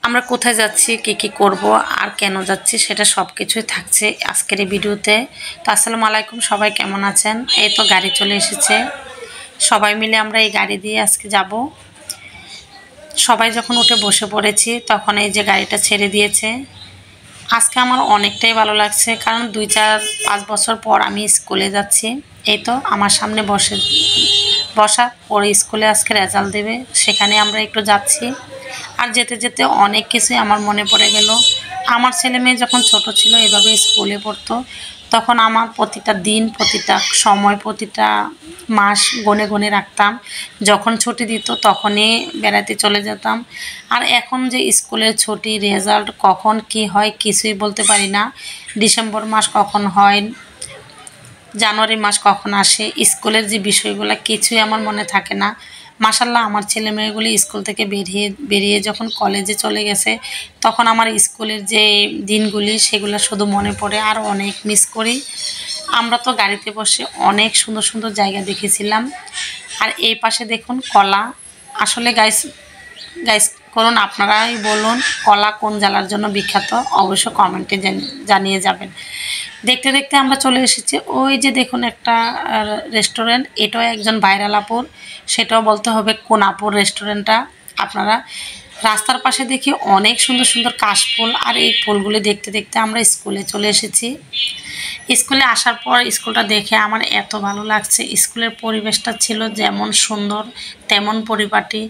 আমরা কোথায় যাচ্ছি, কি করব আর কেন যাচ্ছি সেটা সবকিছুই থাকছে আজকের এই ভিডিওতে। তো আসসালামু আলাইকুম, সবাই কেমন আছেন? এই তো গাড়ি চলে এসেছে, সবাই মিলে আমরা এই গাড়ি দিয়ে আজকে যাব। সবাই যখন উঠে বসে পড়েছি তখন এই যে গাড়িটা ছেড়ে দিয়েছে। আজকে আমার অনেকটাই ভালো লাগছে, কারণ 2-4-5 বছর পর আমি স্কুলে যাচ্ছি। এই তো আমার সামনে বসা পরে স্কুলে আজকে রেজাল্ট দেবে, সেখানে আমরা একটু যাচ্ছি। আর যেতে যেতে অনেক কিছুই আমার মনে পড়ে গেল। আমার ছেলে মেয়ে যখন ছোট ছিল এভাবে স্কুলে পড়তো, তখন আমার প্রতিটা দিন, প্রতিটা সময়, প্রতিটা মাস গনে গনে রাখতাম। যখন ছুটি দিত তখনই বেড়াতে চলে যেতাম। আর এখন যে স্কুলের ছুটি, রেজাল্ট কখন কি হয় কিছুই বলতে পারি না। ডিসেম্বর মাস কখন হয়, জানুয়ারি মাস কখন আসে, স্কুলের যে বিষয়গুলো কিছুই আমার মনে থাকে না। মাশাল্লাহ, আমার ছেলে মেয়েগুলি স্কুল থেকে বেরিয়ে যখন কলেজে চলে গেছে, তখন আমার স্কুলের যে দিনগুলি সেগুলো শুধু মনে পড়ে আর অনেক মিস করি। আমরা তো গাড়িতে বসে অনেক সুন্দর সুন্দর জায়গা দেখেছিলাম। আর এই পাশে দেখুন কলা। আসলে গাইস গাইস করুন, আপনারাই বলুন কলা কোন জেলার জন্য বিখ্যাত, অবশ্য কমেন্টে জানিয়ে যাবেন। দেখতে দেখতে আমরা চলে এসেছি। ওই যে দেখুন একটা রেস্টুরেন্ট, এটাও একজন ভাইরাল আপুর, সেটাও বলতে হবে কোন আপুর রেস্টুরেন্টটা। আপনারা রাস্তার পাশে দেখি অনেক সুন্দর সুন্দর কাশফুল, আর এই ফুলগুলি দেখতে দেখতে আমরা স্কুলে চলে এসেছি। স্কুলে আসার পর স্কুলটা দেখে আমার এত ভালো লাগছে। স্কুলের পরিবেশটা ছিল যেমন সুন্দর তেমন পরিপাটি।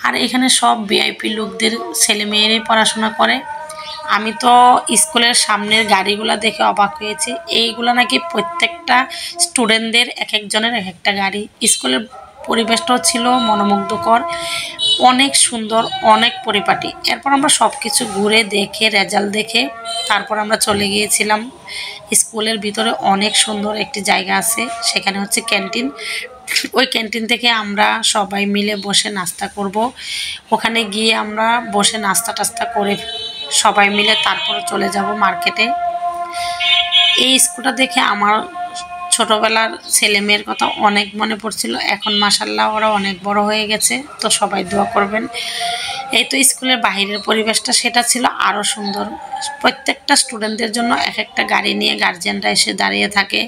আর এখানে সব ভিআইপি লোকদের ছেলে মেয়েরাই পড়াশোনা করে। আমি তো স্কুলের সামনের গাড়িগুলো দেখে অবাক হয়েছি। এইগুলো নাকি প্রত্যেকটা স্টুডেন্টদের এক একজনের এক একটা গাড়ি। স্কুলের পরিবেশটাও ছিল মনোমুগ্ধকর, অনেক সুন্দর, অনেক পরিপাটি। এরপর আমরা সব কিছু ঘুরে দেখে রেজাল্ট দেখে তারপর আমরা চলে গিয়েছিলাম। স্কুলের ভিতরে অনেক সুন্দর একটি জায়গা আছে, সেখানে হচ্ছে ক্যান্টিন। ওই ক্যান্টিন থেকে আমরা সবাই মিলে বসে নাস্তা করব। ওখানে গিয়ে আমরা বসে নাস্তা টাস্তা করে সবাই মিলে তারপরে চলে যাব মার্কেটে। এই স্কুলটা দেখে আমার ছোটবেলার ছেলে মেয়ের কথা অনেক মনে পড়ছিল। এখন মাশাল্লাহ ওরা অনেক বড় হয়ে গেছে, তো সবাই দোয়া করবেন। এই তো স্কুলের বাহিরের পরিবেশটা, সেটা ছিল আরও সুন্দর। প্রত্যেকটা স্টুডেন্টদের জন্য এক একটা গাড়ি নিয়ে গার্জিয়ানরা এসে দাঁড়িয়ে থাকে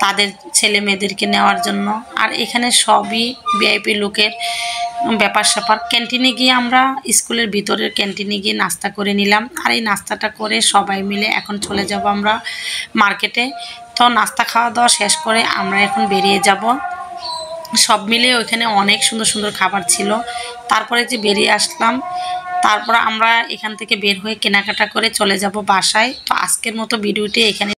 তাদের ছেলে মেয়েদেরকে নেওয়ার জন্য। আর এখানে সবই ভিআইপি লোকের ব্যাপার স্যাপার। ক্যান্টিনে গিয়ে আমরা স্কুলের ভিতরের ক্যান্টিনে গিয়ে নাস্তা করে নিলাম। আর এই নাস্তাটা করে সবাই মিলে এখন চলে যাব আমরা মার্কেটে। তো নাস্তা খাওয়া দাওয়া শেষ করে আমরা এখন বেরিয়ে যাব। সব মিলে ওইখানে অনেক সুন্দর সুন্দর খাবার ছিল। তারপরে যে বেরিয়ে আসলাম, তারপর আমরা এখান থেকে বের হয়ে কেনাকাটা করে চলে যাব বাসায়। তো আজকের মতো ভিডিওটি এখানে